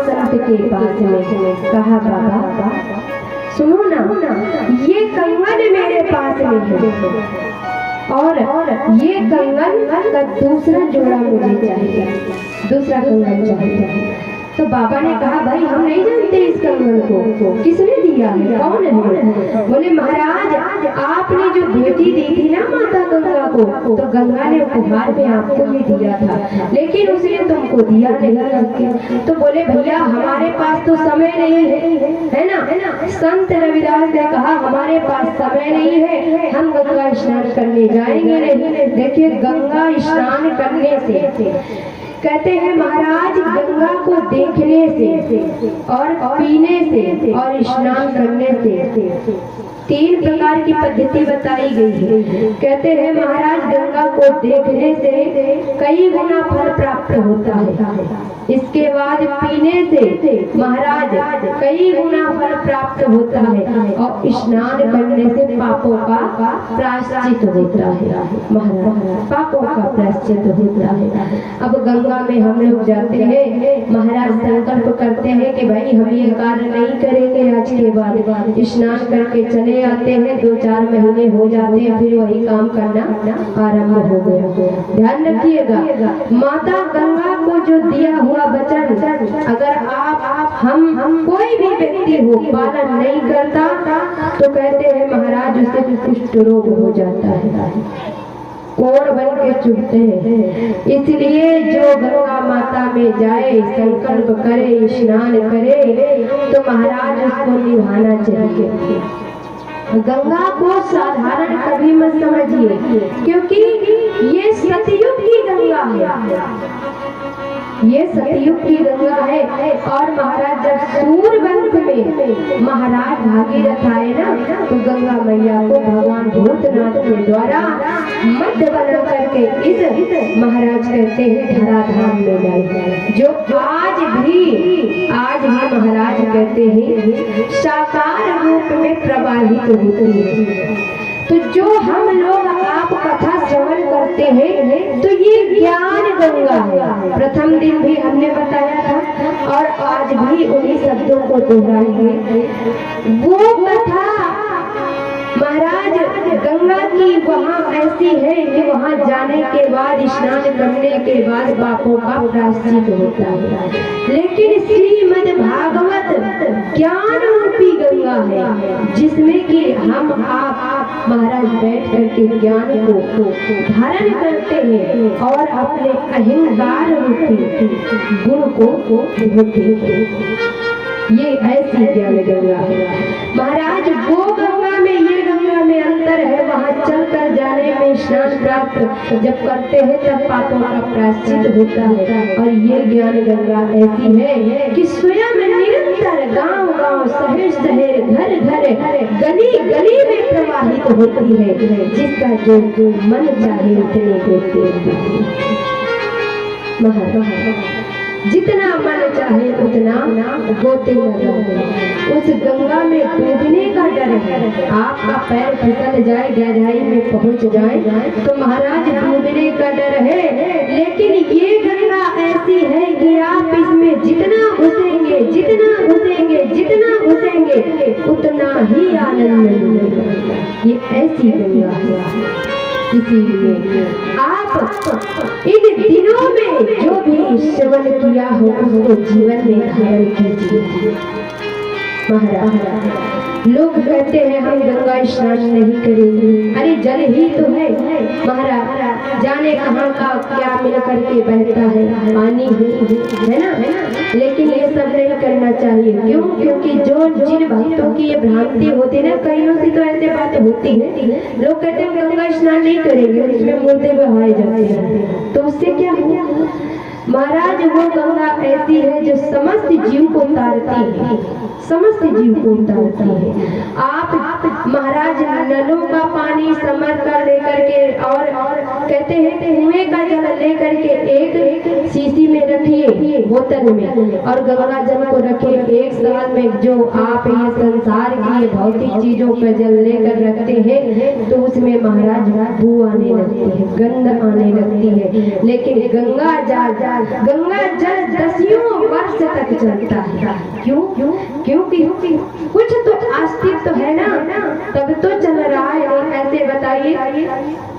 संत के पास में, कहा बाबा सुनो ना, ये कंगन मेरे पास में है और ये कंगन का दूसरा जोड़ा मुझे चाहिए, दूसरा कंगन चाहिए। तो बाबा ने कहा भाई हम नहीं जानते इस कंगन को, किसने दिया है, कौन है? बोले महाराज आपने जो बेटी दी थी ना माता गंगा को, तो गंगा ने उपहार में आपको भी दिया था, लेकिन उसने तुमको दिया नहीं। तो बोले भैया हमारे पास तो समय नहीं है ना। संत रविदास ने कहा हमारे पास समय नहीं है, हम गंगा स्नान करने जाएंगे नहीं। देखिए गंगा स्नान करने से, कहते हैं महाराज गंगा को देखने से और पीने से और स्नान करने से 3 प्रकार की पद्धति बताई गई है। कहते हैं महाराज गंगा को देखने से कई गुना फल प्राप्त होता है, इसके बाद पीने से महाराज कई गुना फल प्राप्त होता है, और स्नान करने से पापों का प्रायश्चित होता है। महाराज पापों का प्रायश्चित होता है। अब गंगा में हम लोग जाते हैं, महाराज संकल्प करते हैं कि भाई हम ये कार्य नहीं करेंगे आज के बाद, स्नान करके चले आते हैं, 2-4 महीने हो जाते हैं, फिर वही काम करना आरंभ हो गया। ध्यान रखिएगा माता गंगा को जो दिया हुआ वचन अगर आप हम कोई भी व्यक्ति हो पालन नहीं करता, तो कहते हैं महाराज उससे कुष्ठ रोग हो जाता है, कोड़ बन के चुभते हैं। इसलिए जो गंगा माता में जाए, संकल्प करे, स्नान करे, तो महाराज उसको निभाना चाहिए। गंगा को साधारण कभी मत समझिए, क्योंकि ये सतयुग की गंगा है, ये सतयुग की गंगा है। और महाराज जब सूर्यवंश में महाराज भागीरथ आए ना, तो गंगा मैया को भगवान भूतनाथ के द्वारा मध्य बना करके इस महाराज कहते हैं धराधाम में लाए, जो आज भी महाराज कहते हैं साकार रूप में प्रवाहित होती है। तो जो हम लोग आप कथा श्रवण करते हैं, तो ये ज्ञान गंगा है। प्रथम दिन भी हमने बताया था और आज भी उन्हीं शब्दों को दोहराएंगे। वो कथा महाराज गंगा की वहाँ ऐसी है कि वहाँ जाने के बाद, स्नान करने के बाद पापों का प्रायश्चित होता है। लेकिन श्रीमद् भागवत ज्ञान रूपी गंगा है, जिसमें कि हम आप महाराज बैठ करके ज्ञान को धारण करते हैं और अपने अहंकार रूपी गुण को धोते हैं। ये ऐसी ज्ञान गंगा है महाराज। वो गंगा में ये गंगा में अंतर है। वहाँ चल कर जाने में स्नान प्राप्त जब करते हैं तब पापों का प्रायश्चित होता है, और ये ज्ञान गंगा ऐसी है कि स्वयं निरंतर गांव गांव, शहर शहर, घर घर, गली गली में प्रवाहित होती है, जिसका जो मन चाहे उतने होते हैं। जितना मन चाहे उतना गोते लगाओ। उस गंगा में डूबने का डर है, आपका पैर फिसल जाए, गहराई में पहुंच जाए, तो महाराज डूबने का डर है। लेकिन ये गंगा ऐसी है कि आप इसमें जितना घुसेंगे, जितना घुसेंगे, जितना घुसेंगे, उतना ही आनंद मिलेगा। ये ऐसी गंगा है। इसीलिए आप इन दिनों में जो भी श्रवण किया हो उसको जीवन में धारण कीजिए। महाराज लोग कहते हैं हम गंगा स्नान नहीं करेंगे, अरे जल ही तो है महाराज, जाने कहाँ का क्या मिल करके बहता है, पानी है ना। लेकिन ये सब नहीं करना चाहिए। क्यों? क्योंकि जो जिन भक्तों की ये भ्रांति होती है ना, कईयों से तो ऐसे बात होती है, लोग कहते हैं गंगा स्नान नहीं करेंगे, उसमें मुर्दे बहाए जाते हैं, तो उससे क्या हुआ महाराज? वो गंगा ऐसी है जो समस्त जीव को तारती है, समस्त जीव को उतारती है। आप महाराज नलों का पानी समर कर लेकर के और कहते हैं कुएं का जल लेकर के एक शीशी में रखिए, बोतल में, और गंगा जल को रखिए। एक साल में जो आप ये संसार की भौतिक चीजों का जल लेकर रखते हैं, तो उसमें महाराज बू आने लगती है, गंध आने लगती है। लेकिन गंगा जल 10 वर्ष वर्ष तक चलता है। क्यों? क्योंकि कुछ तो अस्तित्व है ना, तब तो चल रहा है। ऐसे बताइए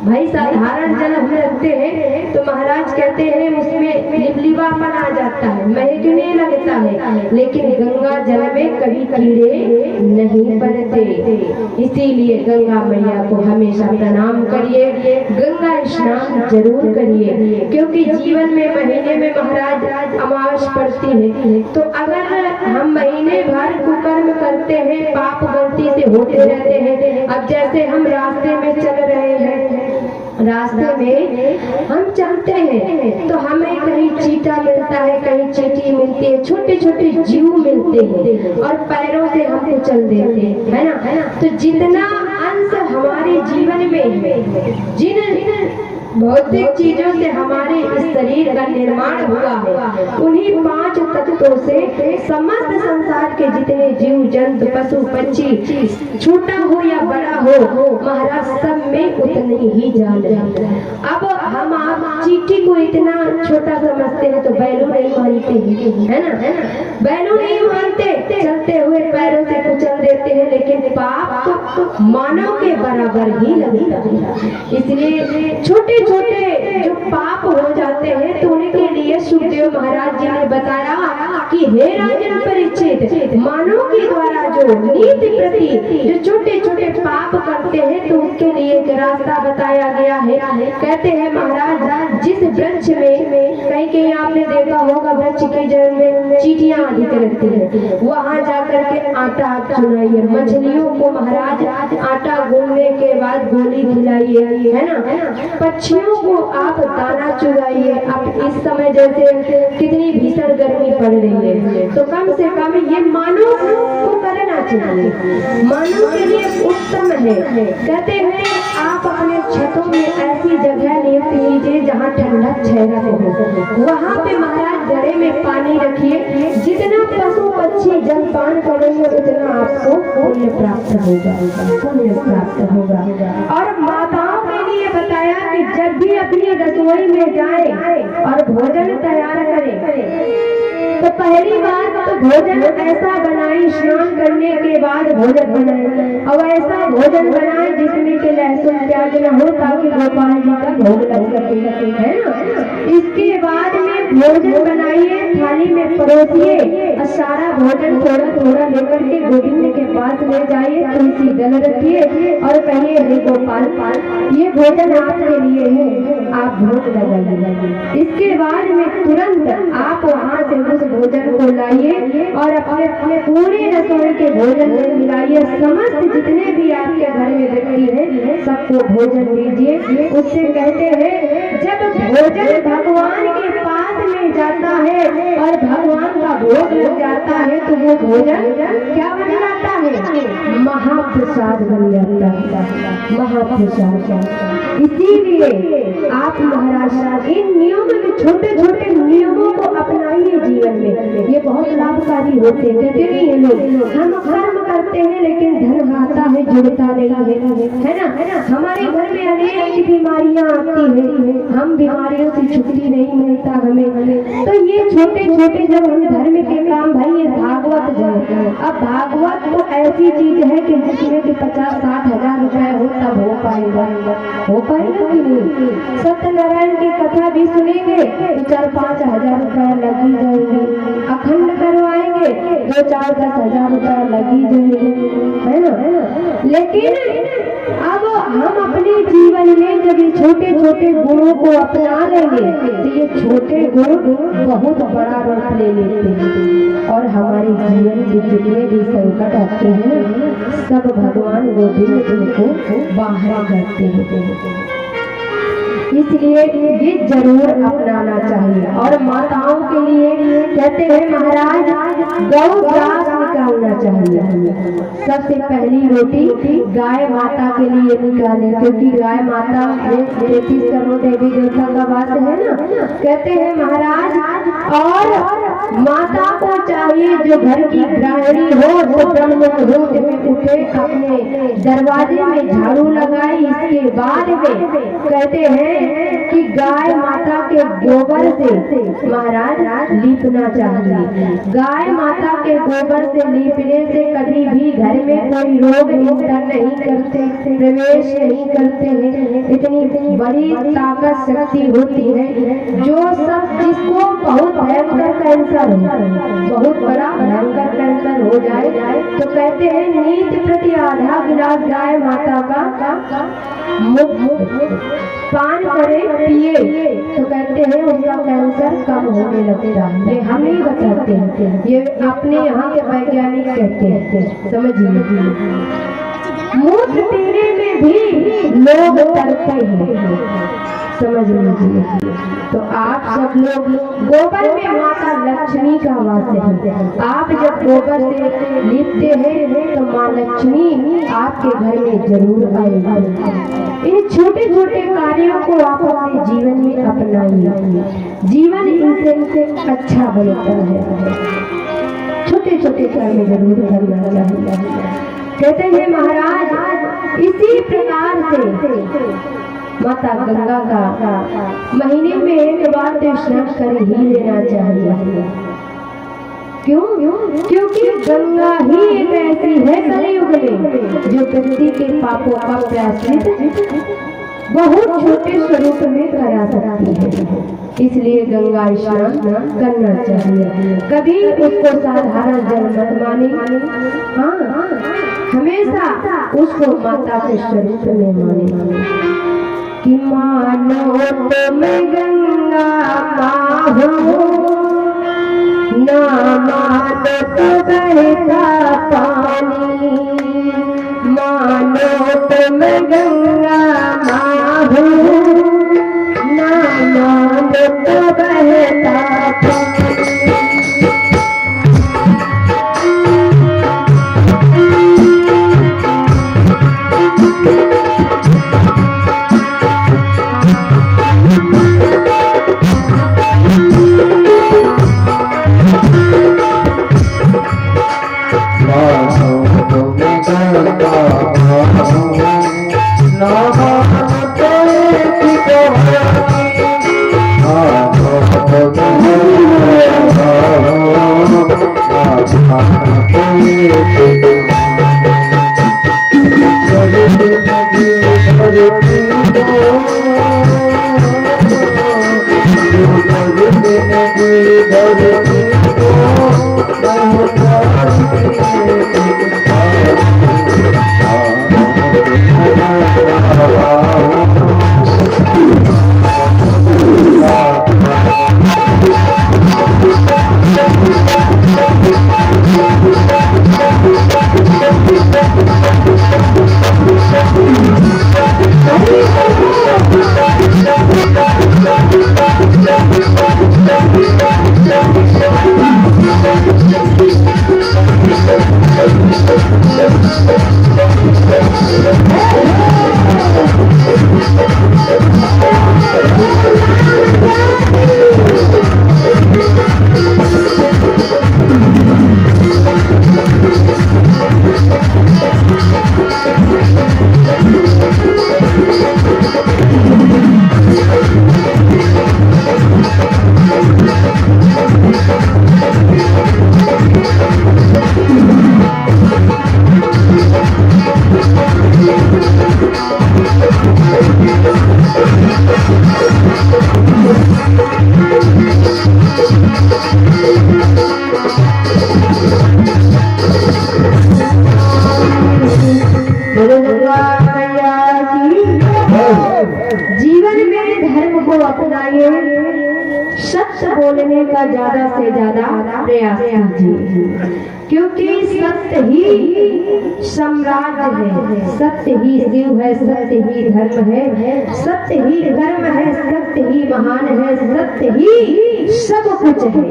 भाई, साधारण जल हम रखते हैं तो महाराज कहते हैं उसमें लिपलिपापन आ जाता है, महकने लगता है, लेकिन गंगा जल में कभी कीड़े नहीं पड़ते। इसीलिए गंगा मैया को हमेशा प्रणाम करिए, गंगा स्नान जरूर करिए, क्योंकि जीवन में महीने में महाराज अमावस पड़ती है। तो अगर हम महीने भर कुकर्म करते हैं, पाप गलती से होते रहते हैं, अब जैसे हम रास्ते में चल रहे हैं, रास्ते में हम चलते हैं तो हमें कहीं चीटा मिलता है, कहीं चींटी मिलती है, छोटे छोटे जीव मिलते हैं और पैरों से हम कुचल देते हैं, है ना। तो जितना अंश हमारे जीवन में है, जिन भौतिक चीजों से हमारे इस शरीर का निर्माण हुआ है, उन्हीं 5 तत्वों से समस्त संसार के जितने जीव जंतु पशु पक्षी, छोटा हो या बड़ा हो, महाराज सब में उतने ही जान है। अब हम आप चींटी को इतना छोटा समझते हैं तो बैलू नहीं मानते हैं, है ना। बैलू नहीं मानते, चलते हुए पैरों से कुचल देते हैं, लेकिन पाप तो मानव के बराबर ही लगता है। इसलिए छोटे छोटे जो पाप हो जाते हैं तो उनके लिए सुखदेव महाराज जी ने बताया कि हे राजन परीक्षित, मानव के द्वारा जो नीति प्रति जो छोटे छोटे पाप करते हैं तो उसके लिए एक रास्ता बताया गया है। कहते हैं महाराज, जिस वृक्ष में कहीं आपने देखा होगा वृक्ष के जड़ में चींटियां अधिक रहती है, वहां जाकर के आटा आप चुनाइए, मछलियों को महाराज आटा गूंदने के बाद गोली खिलाइए, है ना। पक्षियों को आप दाना चुराइए। अब इस समय जैसे कितनी भीषण गर्मी पड़ रही है, तो कम से कम ये मानव को करना चाहिए, मानव के लिए उत्तम है। कहते हैं आप अपने छतों में ऐसी जगह नियुक्त कीजिए जहाँ ठंडक छाया हो, वहाँ पे महाराज घड़े में पानी रखिए, जितना पशु पक्षी जलपान करेंगे उतना आपको पुण्य प्राप्त होगा, पुण्य प्राप्त होगा। और माताओं के लिए बताया कि जब भी अपनी रसोई में जाए और भोजन तैयार करें तो पहली बात तो भोजन ऐसा बनाए, स्नान करने के बाद भोजन बनाए, और ऐसा भोजन बनाए जिसमें के लहसुन प्याज न हो, ताकि गोपाल जी का भोग लग सके, है ना। इसके बाद में भोजन बनाइए, थाली में परोसिए और सारा भोजन थोड़ा थोड़ा लेकर के गोविंद के पास ले जाइए, तुलसी दल रखिए और कहिए हे गोपाल, ये भोजन आपके लिए है, आप भोग लगाइए। इसके बाद में तुरंत आप वहाँ से उस भोजन को लाइए और अपने पूरे रसोई के भोजन में मिलाइए। समस्त जितने भी आपके घर में व्यक्ति हैं सबको भोजन दीजिए। उससे कहते हैं जब भोजन भगवान के पास में जाता है और भगवान का भोग लग जाता है तो वो भोजन क्या बन जाता है? महाप्रसाद बन जाता है, महाप्रसाद। इसीलिए आप महाराज इन नियमों में, छोटे छोटे नियमों को अपनाइए जीवन में, ये बहुत लाभकारी होते हैं। कहते नहीं है लोग हम कर्म करते हैं लेकिन धन आता है जुड़ता नहीं है ना। हमारे घर में अनेक बीमारियां आती हैं, हम बीमारियों से छुट्टी नहीं मिलता हमें। तो ये छोटे छोटे जब हम धर्म के काम, भाई ये भागवत जाए, अब भागवत तो ऐसी चीज है कि जिसमें कि 50-60 हजार रुपए हो तब हो पाएगा कि नहीं। सत्यनारायण की कथा भी सुनेंगे तो 4-5 हजार रुपया लगी जाएंगे, अखंड करवाएंगे 2-4-10 हजार रुपया लगी जाएंगे, है ना। लेकिन अब हम अपने जीवन में जब ये छोटे छोटे गुणों को अपना लेंगे तो ये छोटे गुण बहुत बड़ा रूप ले लेते हैं और हमारे जीवन के जितने भी संकट आते हैं सब भगवान गोविंद को बाहर करते हैं। इसलिए ये जरूर अपनाना चाहिए। और माताओं के लिए कहते हैं महाराज गौ ग्रास निकालना चाहिए। सबसे पहली रोटी गाय माता के लिए निकालें, क्योंकि गाय माता 33 करोड़ देवी देवता का वास है ना। कहते हैं महाराज और माता को चाहिए जो घर की गृहिणी हो तो ब्रह्म मुहूर्त में उठे, अपने दरवाजे में झाड़ू लगाए। इसके बाद में कहते हैं कि गाय माता के गोबर से महाराज लीपना चाहिए। गाय माता के गोबर से लीपने से कभी भी घर में कोई रोग इंटर नहीं करते, प्रवेश नहीं करते हैं। इतनी बड़ी ताकत शक्ति होती है। जो सब जिसको बहुत भयंकर कैंसर हो, बहुत बड़ा भयंकर कैंसर हो जाए तो कहते हैं नीत प्रति आधा गिलास गाय माता का पान करे पिए तो कहते हैं उसका कैंसर कम होने लगता है। ये हम नहीं बताते हैं, ये अपने यहाँ के वैज्ञानिक कहते हैं। समझिए, मूत्र पीने में भी लोग तरते हैं। समझ लीजिए। तो आप सब लोग गोबर में माता लक्ष्मी का वास है। आप जब गोबर से लिपते हैं तो माँ लक्ष्मी आपके घर में जरूर आएगी। इन छोटे छोटे कार्यों को आप अपने जीवन में अपनाइए, जीवन इनसे अच्छा बनता है। छोटे छोटे कार्य जरूर करना चाहिए। कहते हैं महाराज इसी प्रकार से माता गंगा का महीने में एक बार तो स्नान कर ही लेना चाहिए। क्यों? क्योंकि गंगा ही एक ऐसी है कलयुग में जो व्यक्ति के पापों का प्रायश्चित बहुत छोटे स्वरूप में करा सकती है। इसलिए गंगा स्नान करना चाहिए। कभी उसको साधारण जल मत माने, हाँ हमेशा उसको माता के स्वरूप में माने। कि मानो तुम गंगा माँ हो, ना मानो तो बहता पानी। मानो तुम गंगा माँ हो, ना मानो तो बहता पानी। सत्य बोलने का ज्यादा से ज्यादा प्रयास कीजिए, क्योंकि सत्य ही साम्राज्य है, सत्य ही शिव है, सत्य ही धर्म है, सत्य ही धर्म है, सत्य ही महान है, सत्य ही सब कुछ है।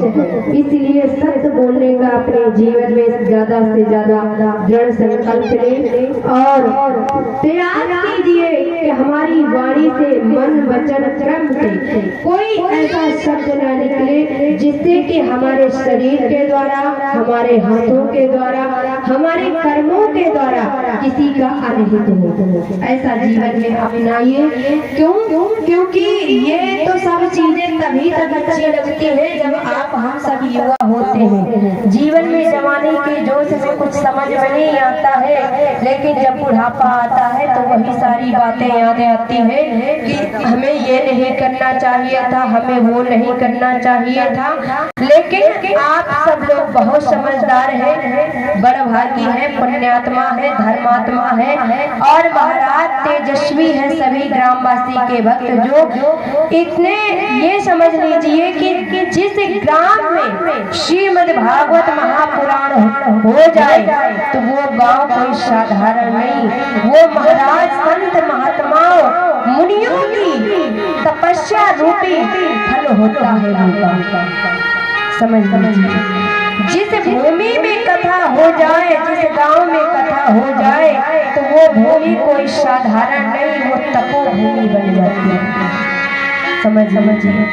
इसलिए सत्य बोलने का अपने जीवन में ज्यादा से ज्यादा दृढ़ संकल्प लें और प्रयास कीजिए कि हमारी वाणी से, मन वचन कर्म से कोई ऐसा शब्द न निकले जिससे कि हमारे शरीर के द्वारा, हमारे हाथों के द्वारा, हमारे कर्मों के द्वारा किसी का अनहित हो। ऐसा जीवन में अपनाइए। क्यों? क्योंकि ये तो सब चीजें तभी तक अच्छी लगती है जब आप हम सब युवा होते हैं। जीवन में जवानी के जोश में कुछ समझ में नहीं आता है, लेकिन जब बुढ़ापा आता है तो वही सारी बातें याद आती हैं कि हमें ये नहीं करना चाहिए था, हमें वो नहीं करना चाहिए था। लेकिन आप सब लोग बहुत समझदार हैं, बड़भागी हैं, पुण्यात्मा है, धर्मात्मा है और महाराज तेजस्वी है सभी ग्रामवासी के भक्त, जो इतने ये समझ लीजिए कि जिस ग्राम में श्रीमद् भागवत महापुराण हो जाए तो वो गांव कोई साधारण नहीं, वो महाराज संत महात्माओं मुनियों की तपस्या रूपी फल होता है। समझ लीजिए, जिस भूमि में कथा हो जाए, जिस गांव में कथा हो जाए तो वो भूमि कोई साधारण नहीं, वो तपोभूमि बन जाती है। समझिए,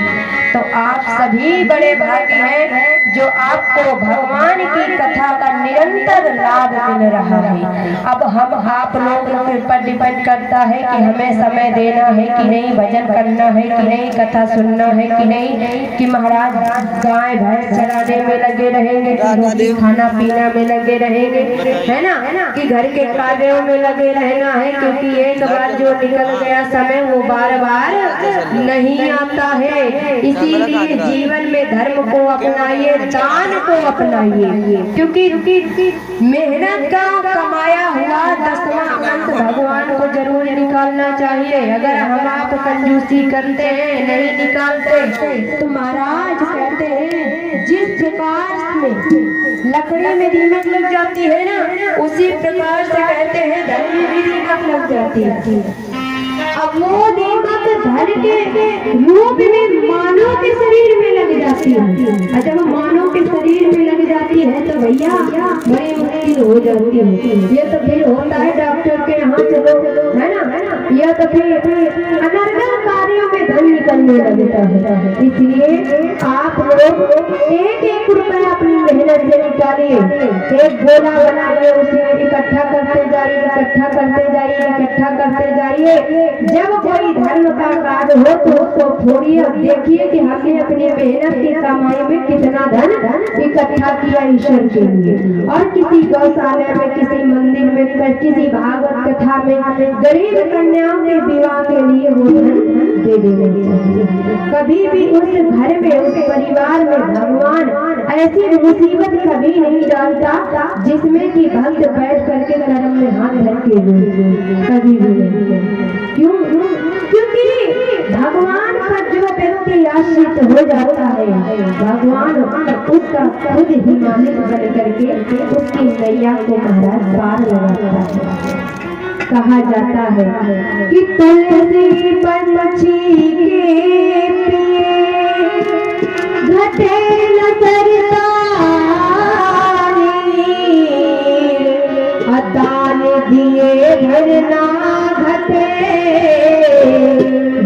तो आप सभी बड़े भाग्य हैं जो आपको भगवान की कथा का निरंतर लाभ मिल रहा है। अब हम आप लोगों के ऊपर डिपेंड करता है कि हमें समय देना है कि नहीं, भजन करना है कि नहीं, कथा सुनना है कि नहीं, कि महाराज गाय भैंस चराने में लगे रहेंगे, कि खाना पीना में लगे रहेंगे, है ना, कि घर के कार्यों में लगे रहना है, क्योंकि एक बार जो निकल गया समय वो बार बार नहीं आता है। इसीलिए जीवन में धर्म को अपनाइए, दान को अपनाइए, क्योंकि मेहनत का कमाया हुआ 10वां अंश भगवान को जरूर निकालना चाहिए। अगर हम आप कंजूसी करते हैं, नहीं निकालते, तो महाराज कहते हैं जिस प्रकार में लकड़ी में दीमक लग जाती है ना, उसी प्रकार से कहते हैं धन में भी दीमक लग जाती है। अब वो दीमक धन के रूप में मानव के शरीर में लग जाती है। जब मानव के शरीर में लग जाती है तो भैया बड़ी मुश्किल हो जाती है। ये तो फिर होता है डॉक्टर के यहाँ चलो, है ना, यह तो फिर अनर्गल कार्यों में धन निकलने लगता है। इसलिए आप लोग एक रुपया अपनी मेहनत से निकालिए, एक गोला बनाइए, उसमें इकट्ठा करते जाइए, इकट्ठा करते जाइए, इकट्ठा करते जाइए। जब कोई धर्म का कार्य हो तो उसको छोड़िए और देखिए कि हमने अपनी मेहनत की कमाई में कितना धन इकट्ठा किया ईश्वर के लिए। और किसी गौशाला में, किसी मंदिर में, किसी भागवत कथा में गरीब कन्याओं के विवाह के लिए वो धन दे देने चाहिए। कभी भी उस घर में, उस परिवार में भगवान ऐसी मुसीबत कभी नहीं डालता जिसमें कि भक्त बैठ करके कर्म में हाथ धर के कभी भी नहीं। क्यों? क्योंकि भगवान का जो व्यक्ति आश्रित हो जाता है, भगवान उसका खुद ही मालिक बन करके उसकी नैया को महाराज पार लगाता है। कहा जाता है कि तुलसी पंछी के प्रिय घटे न सरता दान दिए धरना घटे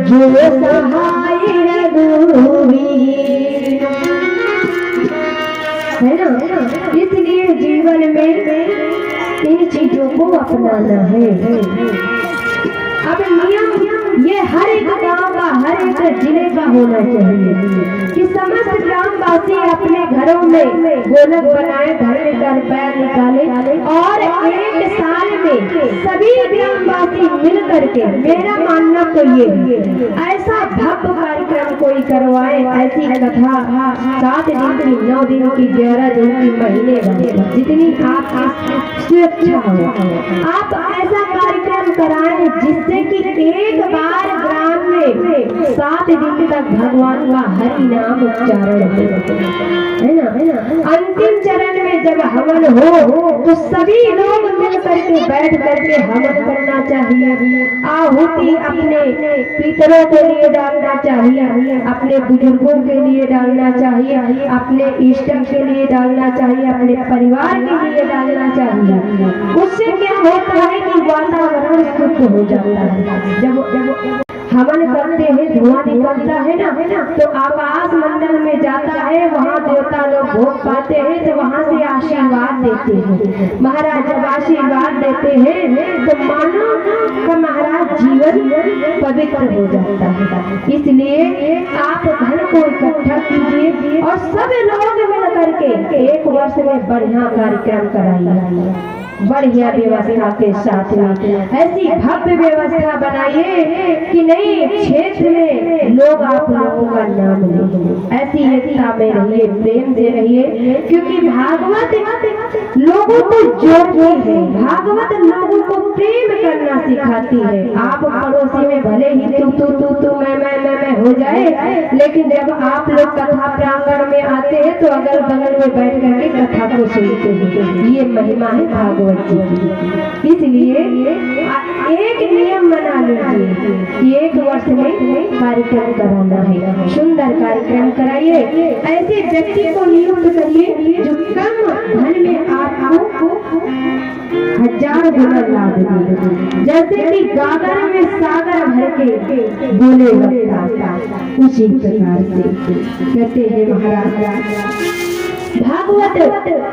जो सहाय रघुवीर, है ना। इसलिए जीवन में इन चीजों को अपनाना है। अब नियम ये हर एक गांव का, हर एक जिले का होना चाहिए कि समस्त ग्रामवासी अपने घरों में गोलक बनाए, धर्म का रुपया निकाले और एक साल में सभी ग्रामवासी मिल करके, मेरा मानना तो ये ऐसा भव्य कार्यक्रम कोई करवाए, ऐसी कथा 7 दिन की, 9 दिन की, 11 दिन की, महीने भर, जितनी आपकी स्वेच्छा हो, आप ऐसा कार्यक्रम कराएं जिससे कि एक बार ग्राम में 7 दिन तक भगवान का हरि नाम उच्चारण हो। है ना। अंतिम चरण में जब हवन हो तो सभी लोग मिल करके बैठ करके हवन करना चाहिए। आहुति अपने पितरों के लिए डालना चाहिए, अपने बुजुर्गों के लिए डालना चाहिए, अपने इष्ट के लिए डालना चाहिए, अपने परिवार के लिए डालना चाहिए। उससे क्या होता है कि वातावरण शुद्ध हो जाता है। जब हवन करते हैं धुआं निकलता है ना, तो आकाश मंडल में जाता है, वहाँ देवता लोग भोग पाते हैं, तो वहाँ से आशीर्वाद देते हैं। महाराज जब आशीर्वाद देते हैं तो मानो का महाराज जीवन पवित्र हो जाता है। इसलिए आप धन को इकट्ठा कीजिए और सब लोग मिल करके एक वर्ष में बढ़िया कार्यक्रम कराइए, बढ़िया व्यवस्था के साथ में। ऐसी भव्य व्यवस्था बनाइए कि नहीं क्षेत्र में लोग आप लोगों का नाम लें। ऐसी एकता में रहिए, प्रेम से रहिए, क्योंकि भागवत लोगों को जोड़ती है, भागवत लोगों को प्रेम करना सिखाती है। आप पड़ोसी में भले ही तू मैं हो जाए, लेकिन जब आप लोग कथा प्रांगण में आते हैं तो अगल बगल में बैठ करके कथा को सुनते हैं। ये महिमा है भागवत। इसलिए एक नियम बना लीजिए कि एक वर्ष में कार्यक्रम कराना है, सुंदर कार्यक्रम कराइए। ऐसे व्यक्ति को नियुक्त करिए जो कम धन में आपको 1000 गुना लाभ दे। जैसे कि गागर में सागर भर के बोले लगता, उसी प्रकार से कहते हैं महाराज भागवत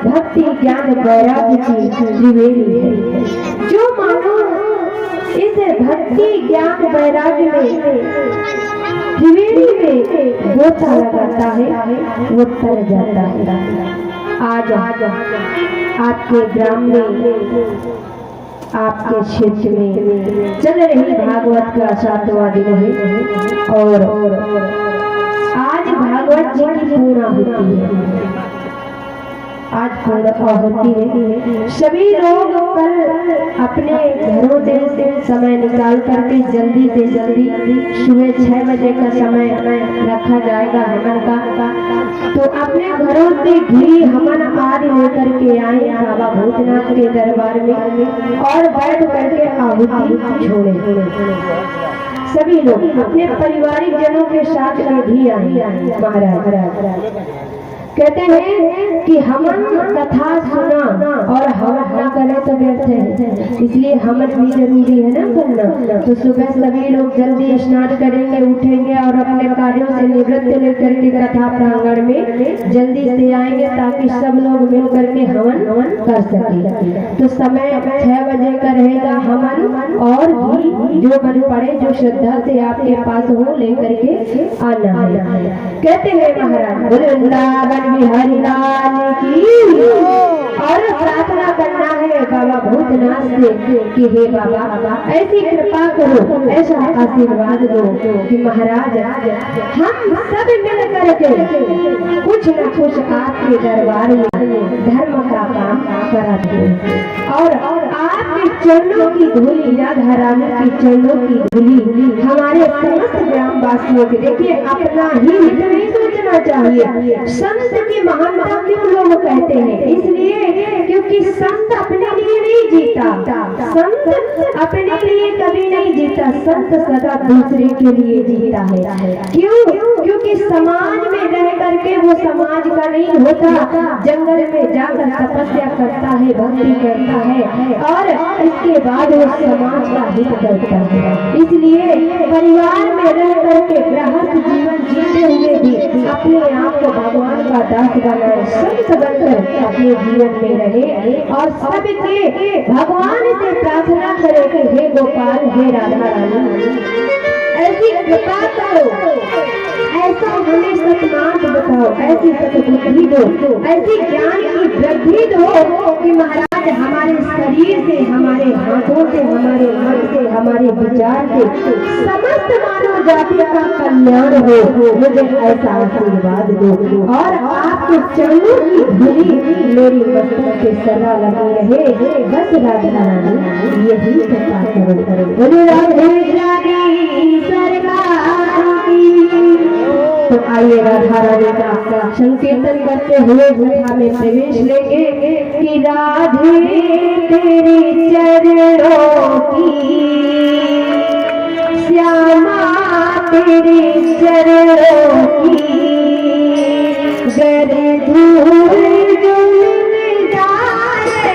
भक्ति ज्ञान वैराग्य की त्रिवेणी है। जो मानो इस भक्ति ज्ञान वैराग्य में त्रिवेणी में गोता लगाता है, वो तर जाता है। आज आपके ग्राम में, आपके क्षेत्र में चल रही भागवत का 7वां दिन है और आज भागवत जी की पूर्णा होती है। आज पूर्णता होती है। सभी लोग कल अपने घरों से समय निकाल करके जल्दी से जल्दी सुबह 6 बजे का समय रखा जाएगा हवन का, तो अपने घरों से घी हवन आदि लेकर के आए बाबा भूतनाथ के दरबार में और बैठ करके आहुति छोड़े। सभी लोग अपने पारिवारिक जनों के साथ में भी आए। महाराज कहते हैं कि हवन कथा सुना और हवन न करें तो व्यर्थ है, इसलिए हवन भी जरूरी है ना करना। तो सुबह सभी लोग जल्दी स्नान करेंगे, उठेंगे और अपने कार्यों से निवृत्त लेकर के कथा प्रांगण में जल्दी से आएंगे ताकि सब लोग मिल करके हवन कर सके। तो समय 6 बजे का रहेगा हवन और भी जो मन पड़े, जो श्रद्धा से आपके पास हो लेकर के आना है। कहते हैं महाराज वृंदावन बिहारी लाल की, और प्रार्थना करना है बाबा भूतनाथ से कि हे बाबा ऐसी कृपा करो, ऐसा आशीर्वाद दो कि महाराज हम सब मिल करके कुछ न कुछ आपके दरबार में धर्म का काम कराते और आपके चरणों की धूली, राधा रानी की चरणों की धूली हमारे समस्त ग्रामवासियों के, देखिए अपना ही हित नहीं सोचना चाहिए। संत की महानता क्यों लोग कहते हैं? इसलिए क्योंकि संत अपने लिए नहीं जीता, संत अपने लिए कभी नहीं जीता, संत सदा दूसरे के लिए जीता है। क्यों? क्योंकि समाज में रह करके वो समाज का नहीं होता, जंगल में जाकर तपस्या करता है, भक्ति करता है और इसके बाद वो समाज का हित करता है। इसलिए परिवार में रह करके गृहस्थ जीवन जीते हुए भी अपने आप को भगवान का दास बनाए, संत बनकर अपने जीवन में रहे और सबके भगवान से प्रार्थना करे कि हे गोपाल, हे राधा रानी ऐसी कृपा करो, ऐसा हमें सत्मार्ग बताओ, ऐसी सद्बुद्धि दो, ऐसी ज्ञान की वृद्धि दो कि महाराज हमारे शरीर से, हमारे हाथों से, हमारे मन से, हमारे विचार से समस्त मानव जाति का कल्याण हो। मुझे ऐसा आशीर्वाद दो और आपके चरणों की धूली मेरी मस्तक पे सदा लगी रहे। बस राधा रानी यही कृपा करो। बोलो राधे रानी सरकार की। तो आइए राधा रानी का संकीर्तन करते हुए गुफा में प्रवेश लेंगे कि राधे तेरी चरणों की श्यामा तेरी चरणों की गर धूल जुल जाए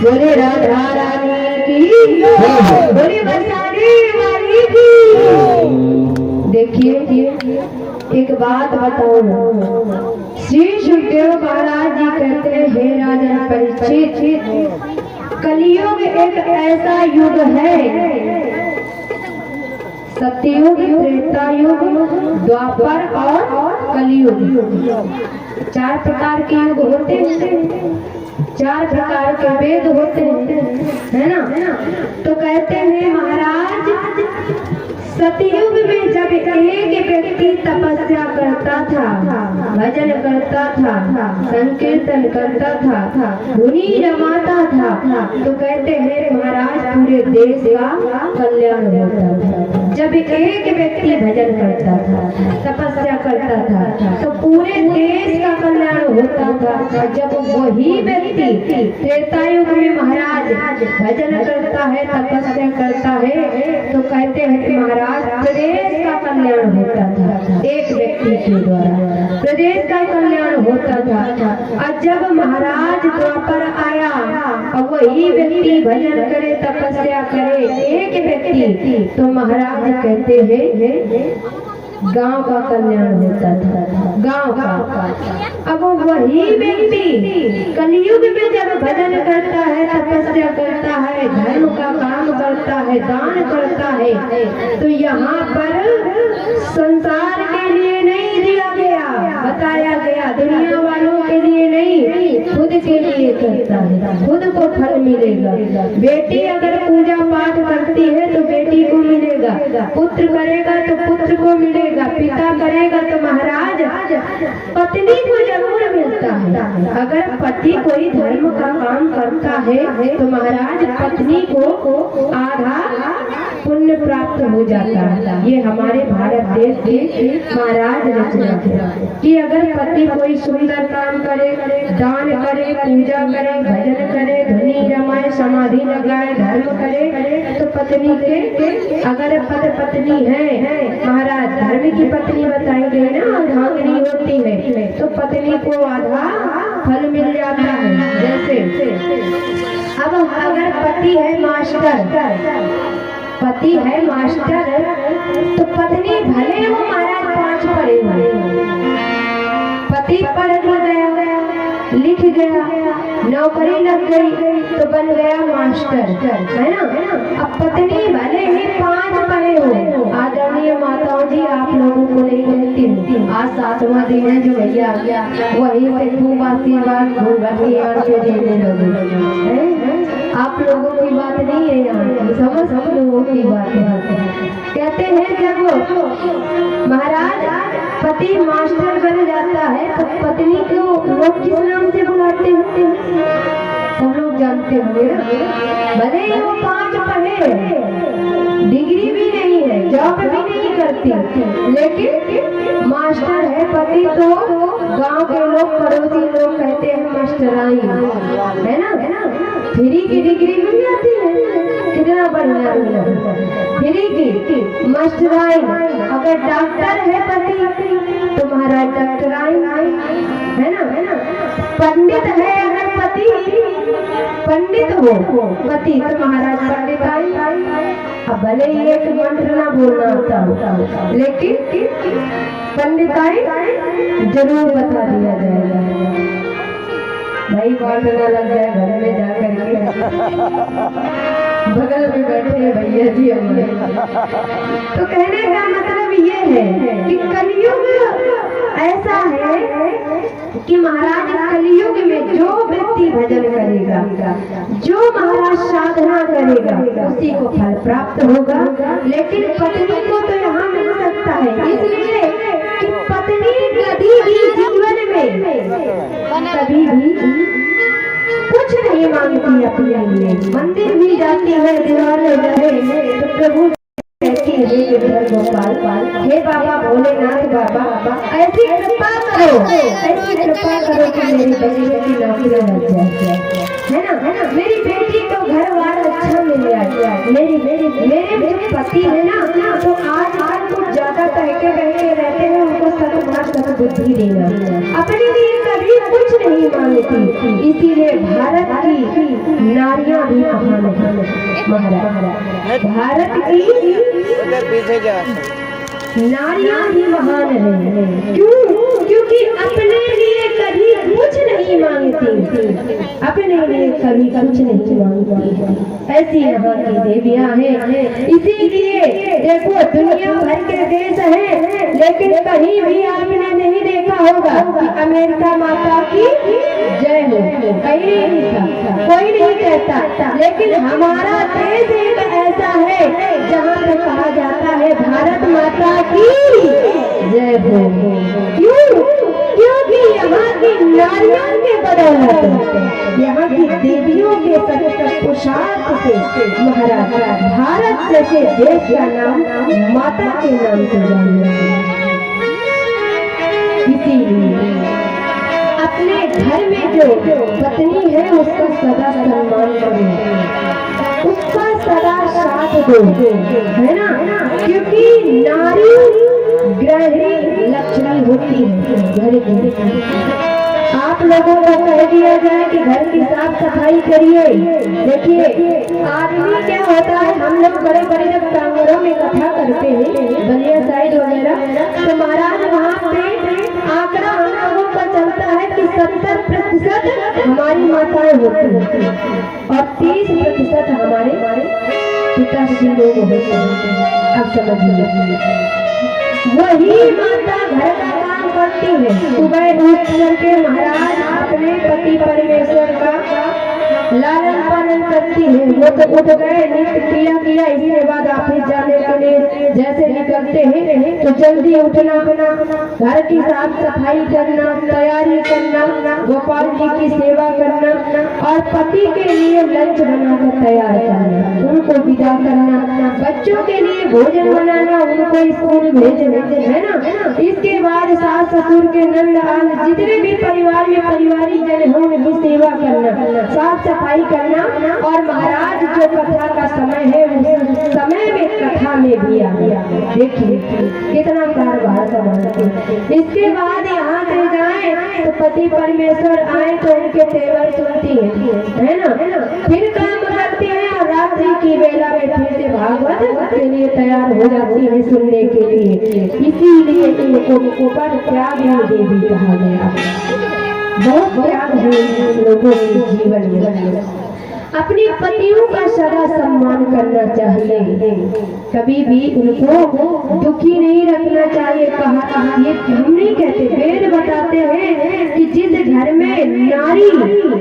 बोले राधा रानी की, बोले बरसाने वाली की। देखिए एक बात बताओ, श्री सुखदेव महाराज जी कहते हैं, हे राजन परीक्षित, कलयुग एक ऐसा युग है, सत्ययुग, त्रेता युग, द्वापर और कलयुग, 4 प्रकार के युग होते हैं, 4 प्रकार के वेद होते हैं, है ना। तो कहते हैं महाराज, सतयुग में जब एक व्यक्ति तपस्या करता था, भजन करता था, संकीर्तन करता था, धुनी रमाता था, तो कहते हैं महाराज पूरे देश का कल्याण होता था। जब एक व्यक्ति भजन करता था, तपस्या करता था, तो पूरे देश का कल्याण होता था। जब वही व्यक्ति त्रेतायुग में महाराज भजन करता है, तपस्या करता है, तो कहते हैं महाराज प्रदेश का कल्याण होता था, एक व्यक्ति के द्वारा प्रदेश का कल्याण होता था। और जब महाराज द्वापर आया और वही व्यक्ति भजन करे, तपस्या करे, एक व्यक्ति, तो महाराज कहते हैं गांव का कल्याण होता था, गांव का। अब वही व्यक्ति कलयुग में जब भजन करता है, तपस्या करता है, धर्म का काम करता है, दान करता है, तो यहाँ पर संसार के लिए नहीं दिया गया, बताया गया, दुनिया वालों के लिए नहीं, खुद के लिए करता है, खुद को फल मिलेगा। बेटी अगर पूजा पाठ करती है तो बेटी को मिलेगा, पुत्र करेगा तो पुत्र को मिलेगा, पिता करेगा तो महाराज पत्नी को जरूर मिलता है। अगर पति कोई धर्म का काम करता है तो महाराज पत्नी को आधा पुण्य प्राप्त हो जाता है। ये हमारे भारत देश की महाराज रचना है कि अगर पति कोई सुंदर काम करे, दान करे, पूजा करे, भजन करे, धुनी रमाए, समाधि लगाए, धर्म करे, तो पत्नी के अगर पत्नी है महाराज, धर्म की पत्नी बताई गई ना, अर्धांगिनी होती है, तो पत्नी को आधा फल मिल जाता है। जैसे अब अगर पति है मास्टर, तो पत्नी भले वो महाराज 5 पढ़े हुए, पति पढ़ गया, लिख गया, नौकरी लग गई, तो बन गया मास्टर, है ना। अब पत्नी भले ही 5 पढ़े हो, आदरणीय माताओं जी आप लोगों को नहीं कहती, आज 7वां दिन है जो भैया वही से खूब आशीर्वाद देने लगे। आप लोगों की बात नहीं है यहाँ, सब लोगों की बात है। कहते हैं जब महाराज पति मास्टर बन जाता है तो पत्नी को लोग किस नाम से बुलाते हैं, सब लोग जानते होंगे ना। भले ही वो 5 पढ़े, डिग्री भी नहीं है, जॉब भी नहीं करती, लेकिन मास्टर है पति, तो गांव के लोग, पड़ोसी लोग कहते हैं मास्टराई, है ना। फ्री की डिग्री मिल जाती है, कितना बढ़िया फ्री की मास्टराई। अगर डॉक्टर है पति तो महाराज डॉक्टराई, है ना। पंडित है अगर पति, पंडित हो पति तो महाराज पंडिताई। अब भले ही एक मंत्र ना बोलना होता, लेकिन पंडिताई जरूर बता दिया जाएगा। भाई बात ना लग जाए घर में जाकर के, बगल में बैठे भैया जी हमारे। तो कहने का मतलब ये है कि कलयुग ऐसा है कि महाराज कलयुग में जो व्यक्ति भजन करेगा, जो महाराज साधना करेगा, उसी को फल प्राप्त होगा। लेकिन पत्नी को तो यहाँ मिल सकता है, इसलिए कि पत्नी कभी भी जीवन में कभी भी कुछ नहीं मांगती अपने लिए। मंदिर भी जाती है, दिवाले रहे तो प्रभु कहती है गोपाल, हे बाबा भोलेनाथ बाबा ऐसी कृपा करो, ऐसी कृपा करो कि मेरी बेटी की नौकरी लग जाए, है ना। मेरी बेटी को घर वाला अच्छा मिल जाए, मेरे जो पति है ना, तो आज कुछ ज्यादा बहके रहते हैं, उनको सत बुद्धि देना, अपने लिए कभी कुछ नहीं मांगती। इसीलिए भारत की नारियां भी महान है महाराज, भारत की नारियां भी महान है। क्यों? क्योंकि अपने लिए कभी कुछ नहीं मांगती, अपने लिए कभी कुछ नहीं मांगती, ऐसी यहाँ की देवियां हैं। इसीलिए देखो दुनिया भर के देश हैं, लेकिन कहीं भी आपने नहीं देखा होगा कि अमेरिका माता की जय हो, कहीं नहीं लिखा, कोई नहीं कहता। लेकिन हमारा देश एक ऐसा है जहाँ पे कहा जाता है भारत माता की जय हो। क्यों? क्योंकि यहाँ की नारियों के बदौलत, यहाँ की देवियों के पुरुषार्थ से महाराज भारत जैसे देश का नाम माता के नाम से जाना गया। इसीलिए अपने घर में जो पत्नी है उसका सदा सम्मान करो, उसका सदा साथ दो, है ना। क्योंकि नारी गृहिणी लक्ष्मी होती है घर की। आप लोगों को कह दिया जाए कि घर की साफ सफाई करिए। देखिए आदमी क्या होता है, हम लोग बड़े बड़े जब प्रांगणों में कथा करते हैं बलिया साइड वगैरह, तो महाराज वहाँ पे आंकड़ा हम लोगों का चलता है कि 70% हमारी माताएं होती हैं और 30% हमारे पिताश्री लोग होते हैं। अब समझिए वही माता घर का काम करती है, सुबह उठ करके महाराज अपने पति परमेश्वर का लालन पालन करती है। वो तो उठ गए, नित्य क्रिया किया, इसके बाद ऑफिस जाने के लिए जैसे निकलते हैं तो जल्दी उठना, घर की साफ सफाई करना, तैयारी करना, गोपाल जी की सेवा करना और पति के लिए लंच बनाकर तैयार करना, उनको विदा करना, बच्चों के लिए भोजन बनाना, उनको स्कूल भेजना, है ना। इसके बाद सास ससुर के नंद आन जितने भी परिवार में परिवारी जन हो उनकी सेवा करना, साफ सफाई करना। और महाराज जो कथा का समय है उस समय में कथा में भी आ गया। देखिए कितना कारभार संभालते। इसके बाद यहाँ से जाए तो पति परमेश्वर आए तो उनके तेवर सुनती है ना। फिर काम करते हैं और रात्रि की बेला में फिर से भागवत के लिए तैयार हो जाती है सुनने के लिए। इसीलिए इनको पर त्यागी देवी कहा गया। बहुत त्याग है लोगों के जीवन में। अपने पतियों का सदा सम्मान करना चाहिए, कभी भी उनको दुखी नहीं रखना चाहिए। कहा ये हम नहीं कहते, वेद बताते हैं कि जिस घर में नारी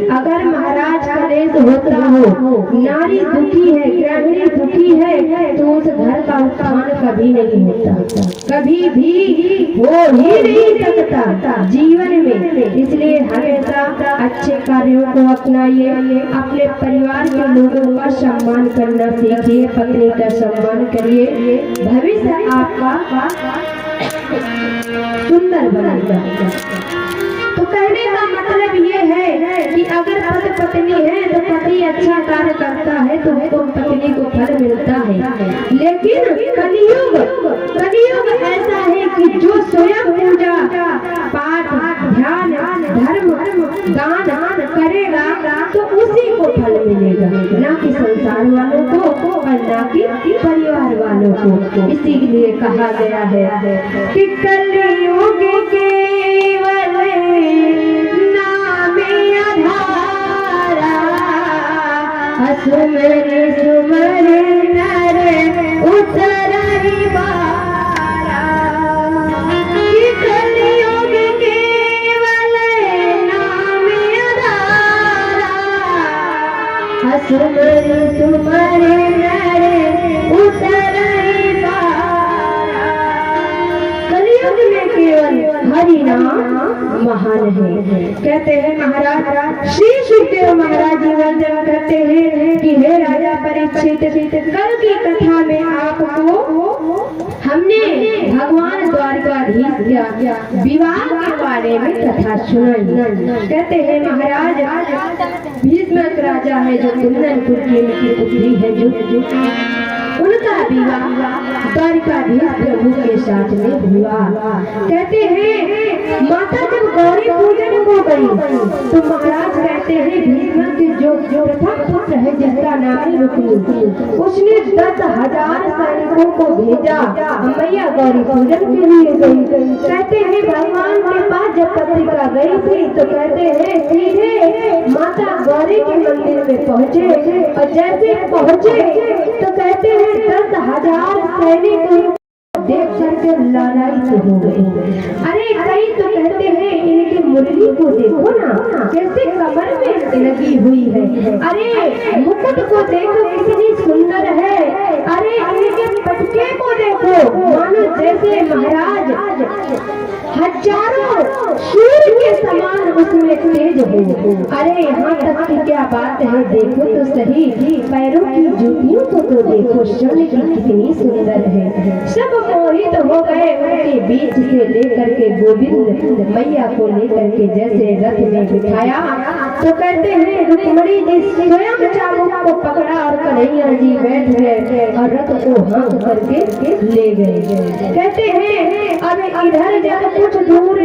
अगर महाराज कलेश होता हो, नारी दुखी है, गृहिणी दुखी है, तो उस घर का उत्थान कभी नहीं होता, कभी भी हो ही नहीं सकता जीवन में। इसलिए हमेशा अच्छे कार्यों को अपनाइए, अपने परिवार के लोगों का सम्मान करना सीखिए, पत्नी का सम्मान करिए, भविष्य आपका सुंदर बनेगा। तो कहने का मतलब ये है कि अगर पति पत्नी है तो पति अच्छा कार्य करता है तो पत्नी को फल मिलता है। लेकिन कलियुग ऐसा है कि जो स्वयं पूजा पाठ ध्यान धर्म दान करेगा तो उसी को फल मिलेगा, ना कि संसार वालों को और ना कि परिवार वालों को। इसीलिए कहा गया है कि कलियुग केवल नामे आधारा, सुमर सुमर नर उतरहि बारा। कलियुग केवल नामे आधारा, सुमर सुमर नर उतरहि बारा। कलियुग में केवल हरि नाम महान है। कहते हैं महाराज श्री सुखदेव महाराज जी वर्णन करते हैं कि हे राजा परीक्षित, कल की कथा में आपको हमने भगवान द्वारकाधीश का विवाह के बारे में कथा सुनाई। कहते हैं महाराज भीष्मक राजा है जो कुंदनपुर की पुत्री है, जो उनका विवाह द्वारकाधीश प्रभु के साथ में हुआ। कहते हैं माता जब गौरी पूजन हो गई तो महाराज कहते हैं भीष्म के जो जो प्रथम पुत्र है जिसका नाम है रुक्मी, उसने 10,000 सैनिकों को भेजा। मैया गौरी पूजन के लिए गई। कहते हैं भगवान के पास जब पत्रिका गई थी तो कहते हैं सीधे माता गौरी के मंदिर में पहुँचे, और जैसे पहुँचे तो कहते हैं 10,000 सैनिक देख करके लालायित हो गए। अरे कई तो कहते हैं इनकी मुरली को देखो ना कैसे कमर में लगी हुई है, अरे मुकुट को देखो कितनी सुंदर है, अरे इनके पटके को देखो मानो जैसे महाराज हजारों सूर्य के समान उसमें तेज हो। अरे यहाँ तक की क्या बात है, देखो तो सही पैरों की जूतियों को तो देखो स्वर्ण की कितनी सुंदर है। सब मोहित हो गए उनके बीच से लेकर के गोविंद मैया को लेकर के जैसे रथ में बिठाया तो कहते हैं रुक्मिणी जी स्वयं चाबुक को पकड़ा और कन्हैया जी बैठ गए और रथ को हाँक करके ले गए। कहते हैं अब इधर जब कुछ दूर